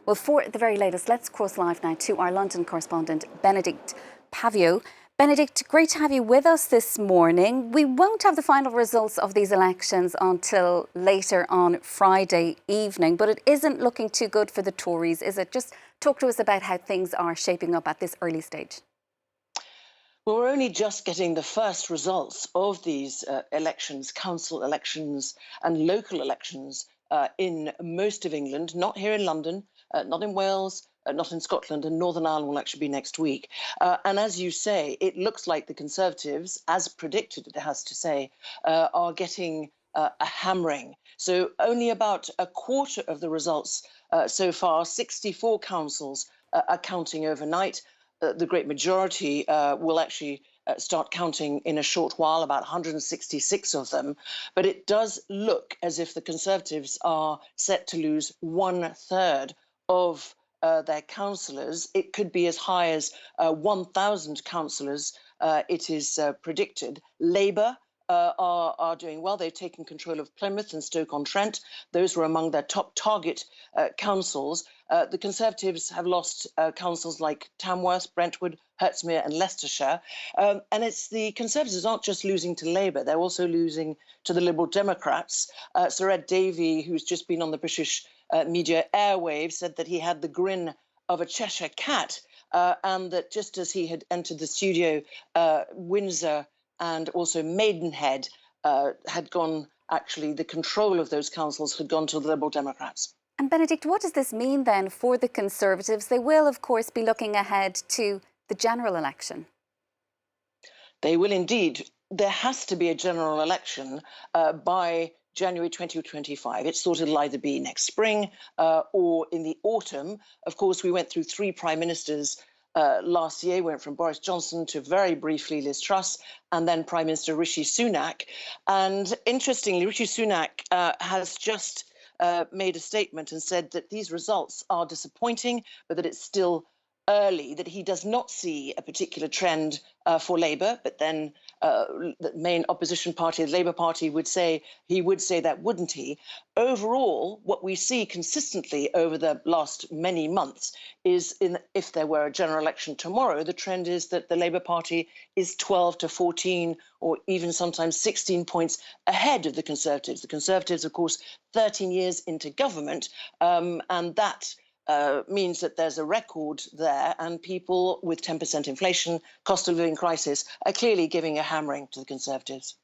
Well, for the very latest, let's cross live now to our London correspondent, Bénédicte Paviot. Bénédicte, great to have you with us this morning. We won't have the final results of these elections until later on Friday evening, but it isn't looking too good for the Tories, is it? Just talk to us about how things are shaping up at this early stage. Well, we're only just getting the first results of these elections, council elections and local elections in most of England, not here in London, not in Wales, not in Scotland, and Northern Ireland will actually be next week. And as you say, it looks like the Conservatives, as predicted, it has to say, are getting a hammering. So only about a quarter of the results so far, 64 councils are counting overnight. The great majority will actually start counting in a short while, about 166 of them. But it does look as if the Conservatives are set to lose 1/3 of their councillors. It could be as high as 1,000 councillors, it is predicted. Labour are doing well. They've taken control of Plymouth and Stoke-on-Trent. Those were among their top target councils. The Conservatives have lost councils like Tamworth, Brentwood, Hertsmere and Leicestershire. And it's the Conservatives aren't just losing to Labour, they're also losing to the Liberal Democrats. Sir Ed Davey, who's just been on the British media airwaves, said that he had the grin of a Cheshire cat and that just as he had entered the studio, Windsor and also Maidenhead had gone, actually, the control of those councils had gone to the Liberal Democrats. And Bénédicte, what does this mean then for the Conservatives? They will, of course, be looking ahead to the general election. They will indeed. There has to be a general election by January 2025. It's thought it'll either be next spring or in the autumn. Of course, we went through 3 prime ministers last year. We went from Boris Johnson to very briefly Liz Truss and then Prime Minister Rishi Sunak. And interestingly, Rishi Sunak has just made a statement and said that these results are disappointing, but that it's still early, that he does not see a particular trend for Labour, but then the main opposition party, the Labour Party, would say that, wouldn't he? Overall, what we see consistently over the last many months is, if there were a general election tomorrow, the trend is that the Labour Party is 12 to 14 or even sometimes 16 points ahead of the Conservatives. The Conservatives, of course, 13 years into government, and that means that there's a record there, and people with 10% inflation, cost of living crisis, are clearly giving a hammering to the Conservatives.